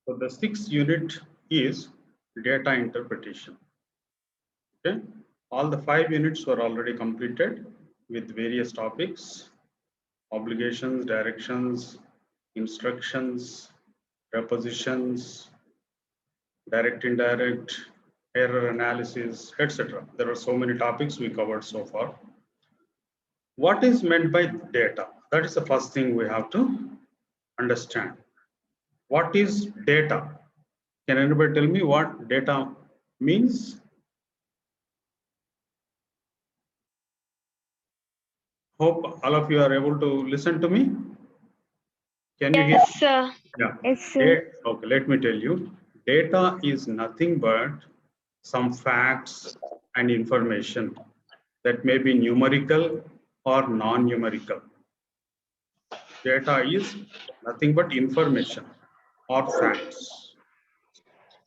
So the sixth unit is data interpretation. Okay, all the 5 units were already completed with various topics: obligations, directions, instructions, prepositions, direct, indirect, error analysis, etc. There are so many topics we covered so far. What is meant by data? That is the first thing we have to understand. What is data? Can anybody tell me what data means? Hope all of you are able to listen to me. Can you hear? Yes, sir. Yeah. Yes, sir. Okay, let me tell you. Data is nothing but some facts and information that may be numerical or non-numerical. Data is nothing but information or facts.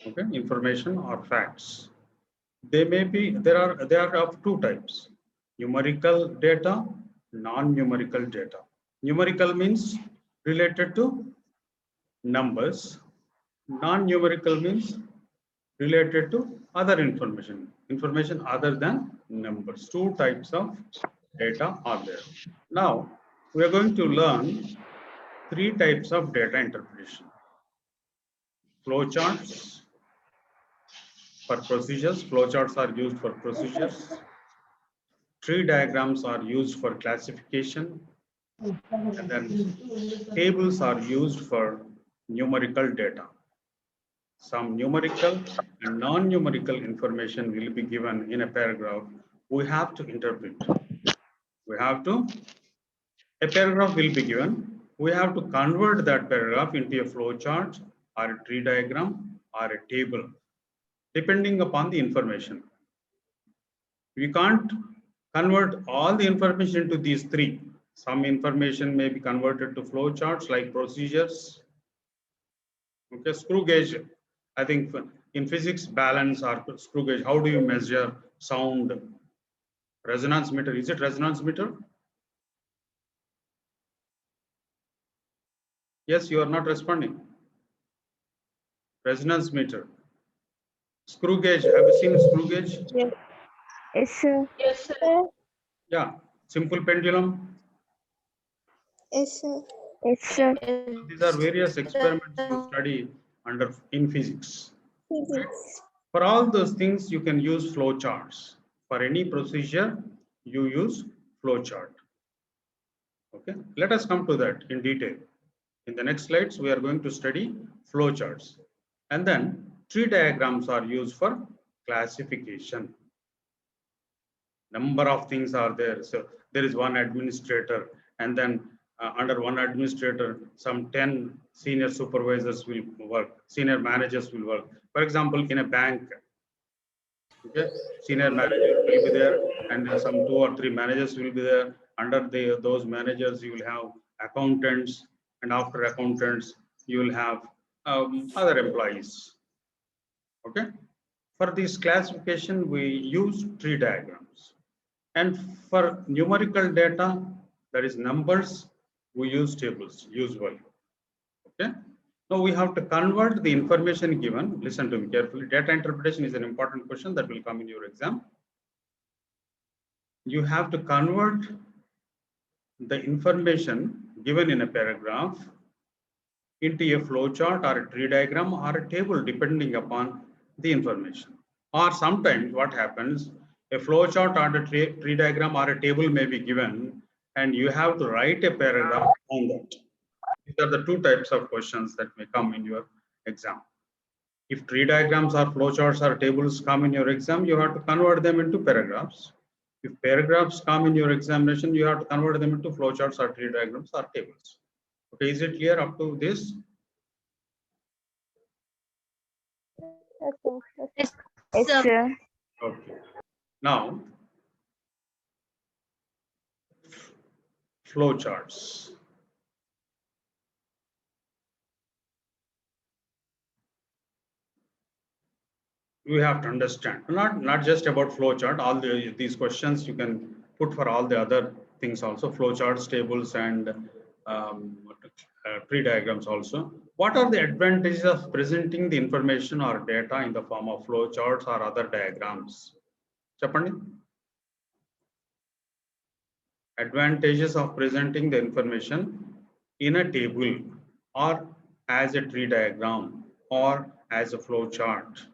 Okay, information or facts. They may be there are of two types: numerical data, non-numerical data. Numerical means related to numbers. Non-numerical means related to other information other than numbers. Two types of data are there. Now we are going to learn three types of data interpretation: flowcharts for procedures. Flowcharts are used for procedures. Tree diagrams are used for classification, and then tables are used for numerical data. Some numerical and non-numerical information will be given in a paragraph. We have to interpret. A paragraph will be given. We have to convert that paragraph into a flow chart or a tree diagram or a table, depending upon the information. We can't convert all the information into these three. Some information may be converted to flow charts like procedures. Okay, screw gauge. I think in physics, balance or screw gauge. How do you measure sound? Resonance meter. Is it resonance meter? Yes, you are not responding. Resonance meter. Screw gauge. Have you seen screw gauge? Yes. Yes, sir. Yes, sir. Yeah. Simple pendulum. Yes, sir. Yes, sir. So these are various experiments you study in physics. Physics. For all those things, you can use flow charts. For any procedure, you use flow chart. Okay, let us come to that in detail. In the next slides, we are going to study flow charts. And then tree diagrams are used for classification. Number of things are there. So there is one administrator, and then under one administrator, some 10 senior supervisors will work, senior managers will work. For example, in a bank, okay, senior manager will be there, and some 2 or 3 managers will be there. Under those managers, you will have accountants, and after accountants, you will have other employees. Okay, for this classification, we use tree diagrams. And for numerical data, that is numbers, we use tables usually. Okay. Now we have to convert the information given. Listen to me carefully. Data interpretation is an important question that will come in your exam. You have to convert the information given in a paragraph into a flowchart or a tree diagram or a table, depending upon the information. Or sometimes what happens, a flowchart or a tree diagram or a table may be given, and you have to write a paragraph on that. These are the two types of questions that may come in your exam. If tree diagrams or flowcharts or tables come in your exam, you have to convert them into paragraphs. If paragraphs come in your examination, you have to convert them into flowcharts or tree diagrams or tables. Okay, is it clear up to this? Yes, sir. Okay. Now, flowcharts. you have to understand. Not just about flowchart. All these questions you can put for all the other things also. Flowcharts, tables, and tree diagrams also. What are the advantages of presenting the information or data in the form of flowcharts or other diagrams? Chapandi? Advantages of presenting the information in a table or as a tree diagram or as a flow chart.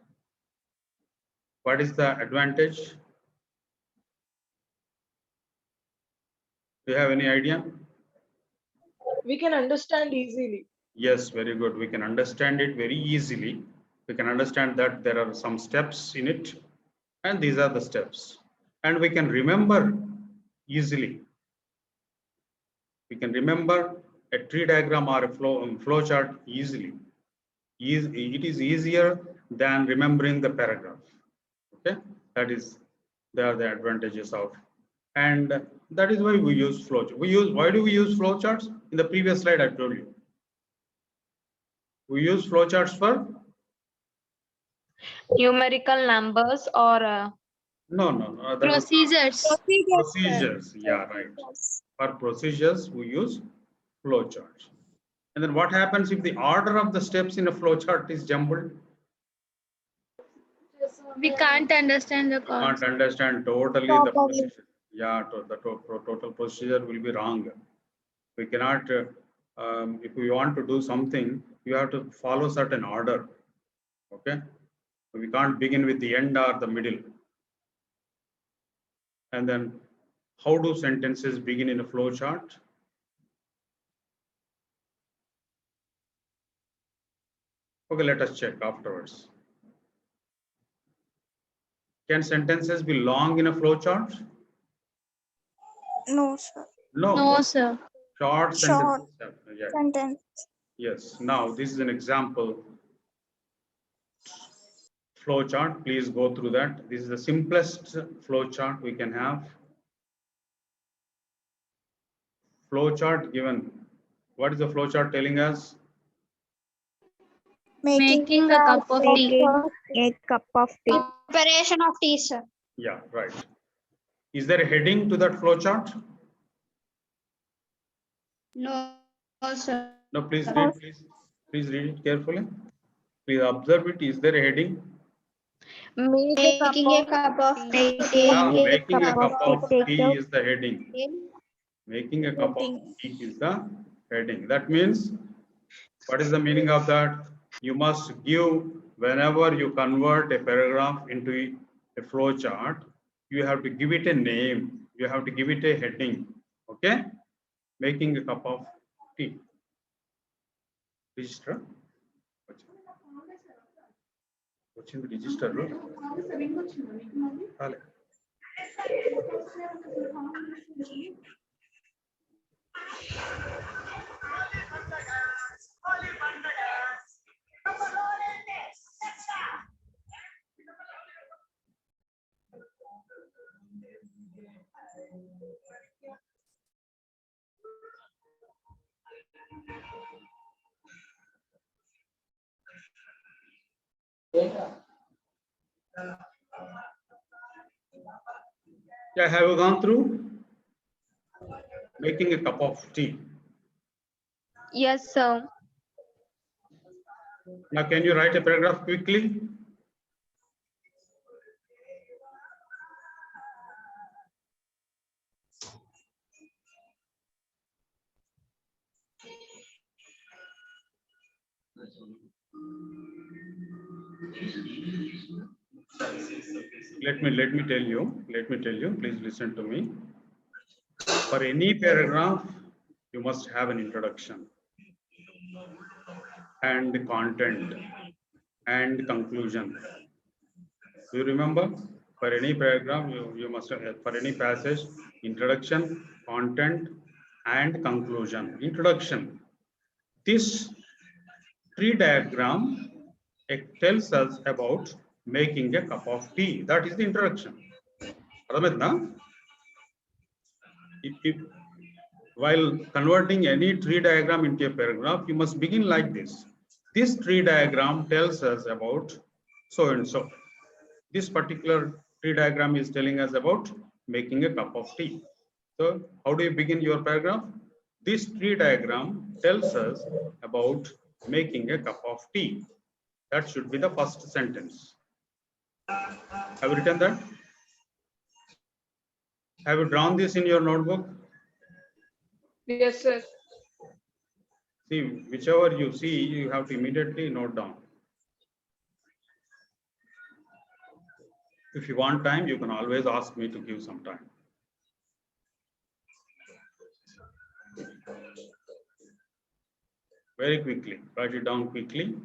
What is the advantage? Do you have any idea? We can understand easily. Yes, very good. We can understand it very easily. We can understand that there are some steps in it, and these are the steps. And we can remember easily. We can remember a tree diagram or a flow chart easily. It is easier than remembering the paragraph. Okay, they are the advantages of, and that is why we use flowchart. Why do we use flowcharts? In the previous slide, I told you. We use flowcharts for Numerical numbers or no. procedures. Procedures. Yeah, right. For procedures, we use flowcharts. And then what happens if the order of the steps in a flowchart is jumbled? We can't understand the Can't concept. understand totally the procedure. Yeah, the total procedure will be wrong. We cannot, if we want to do something, you have to follow certain order. Okay, we can't begin with the end or the middle. And then, how do sentences begin in a flow chart? Okay, let us check afterwards. Can sentences be long in a flow chart? No, sir. No, Sir. short Short. sentences. Yeah. Sentence. Yes. Now, this is an example flow chart. Please go through that. This is the simplest flow chart we can have. Flow chart given. What is the flow chart telling us? Making a cup of tea. A cup of tea. Preparation of tea, sir. Yeah, right. Is there a heading to that flow chart? No, sir. No, please read. Please read it carefully. Please observe it. Is there a heading? Making a cup of tea. Yeah, making a cup of tea. tea is the heading. Making a cup of tea is the heading. That means, what is the meaning of that? You must give, whenever you convert a paragraph into a flow chart, you have to give it a name. You have to give it a heading. Okay? Making a cup of tea. Register. Watching the register. Yeah, have you gone through? Making a cup of tea. Yes, sir. Now, can you write a paragraph quickly? Let me tell you, please listen to me. For any paragraph, you must have an introduction and content and conclusion. Do you remember? For any paragraph, you must have, for any passage, introduction, content, and conclusion. Introduction. This tree diagram, it tells us about making a cup of tea. That is the introduction. While converting any tree diagram into a paragraph, you must begin like this. This tree diagram tells us about so and so. this particular tree diagram is telling us about making a cup of tea. So how do you begin your paragraph? This tree diagram tells us about making a cup of tea. That should be the first sentence. Have you written that? Have you drawn this in your notebook? Yes, sir. See, whichever you see, you have to immediately note down. If you want time, you can always ask me to give some time. Very quickly, write it down quickly.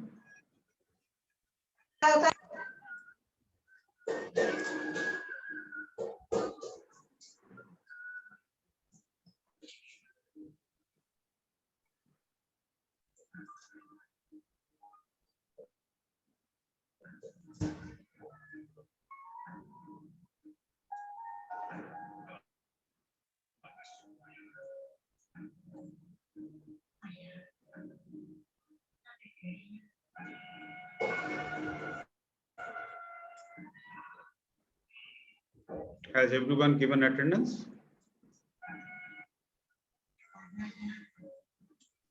Has everyone given attendance?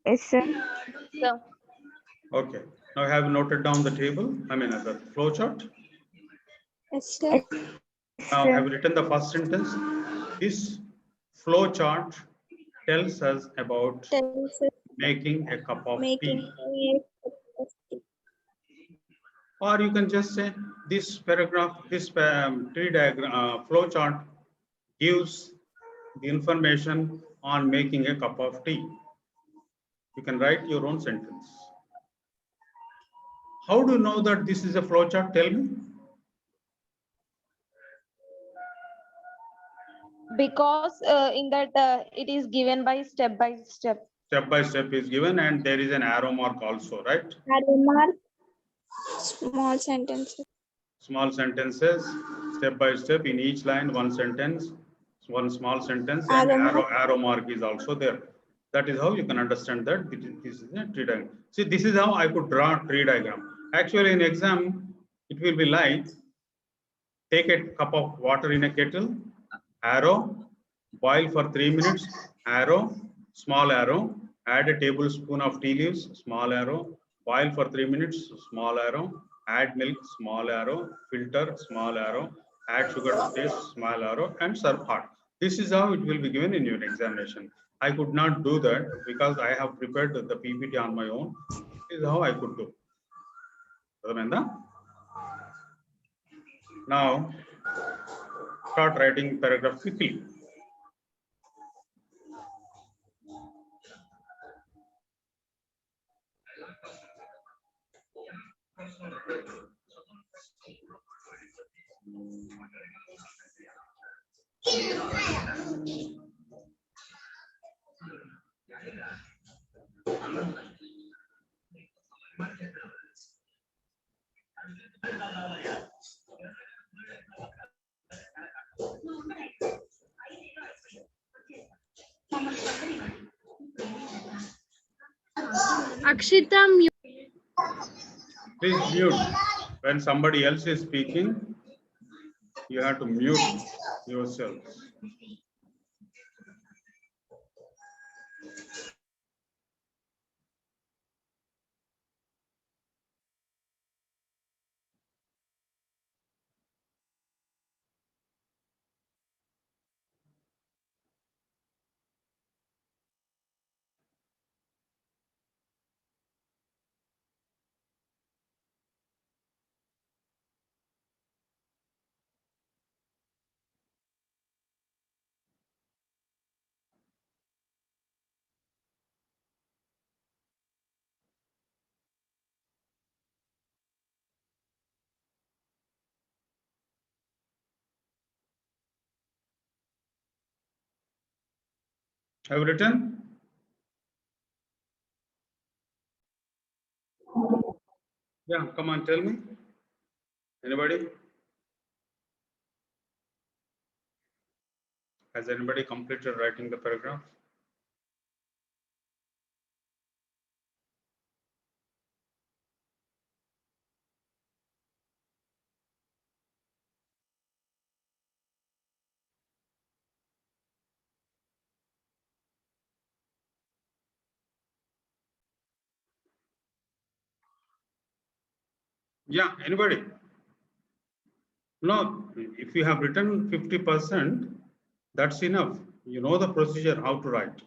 Yes, sir. Sir. Okay. Now have you noted down the table? I mean, the flow chart. Yes, sir. Now Sir. have you written the first sentence? This flow chart tells us about making a cup of tea. Or you can just say this paragraph, this tree diagram, flow chart gives the information on making a cup of tea. You can write your own sentence. How do you know that this is a flow chart? Tell me. Because in that it is given by step. Step by step is given and there is an arrow mark also, right? Remark. Small sentences. Small sentences, step by step in each line, one sentence, one small sentence, and arrow mark is also there. That is how you can understand that this is a tree diagram. See, this is how I could draw a tree diagram. Actually, in exam, it will be like take a cup of water in a kettle, arrow, boil for 3 minutes, arrow, small arrow, add a tablespoon of tea leaves, small arrow, boil for 3 minutes, small arrow, add milk, small arrow, filter, small arrow, add sugar to taste, small arrow, and serve hot. This is how it will be given in your examination. I could not do that because I have prepared the PPT on my own. This is how I could do. Now, start writing paragraph quickly. Akshita, Please mute. When somebody else is speaking, you have to mute yourselves. Have you written? Yeah, come on, tell me. Anybody? Has anybody completed writing the paragraph? Yeah, anybody? No, if you have written 50%, that's enough. You know the procedure, how to write.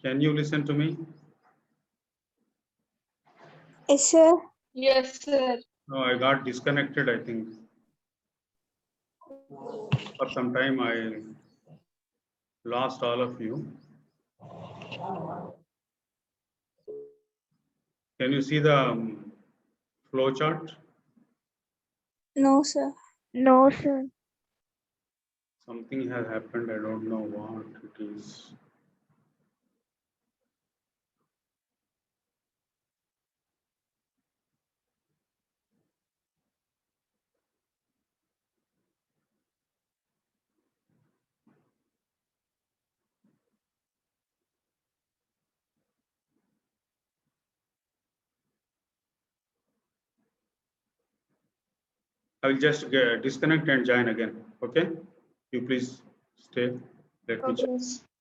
Can you listen to me? Yes, sir. Yes, sir. No, I got disconnected, I think. For some time, I lost all of you. Can you see the flow chart? No, sir. No, sir. Something has happened. I don't know what it is. I will just disconnect and join again. Okay? You please stay. Let me check. Okay.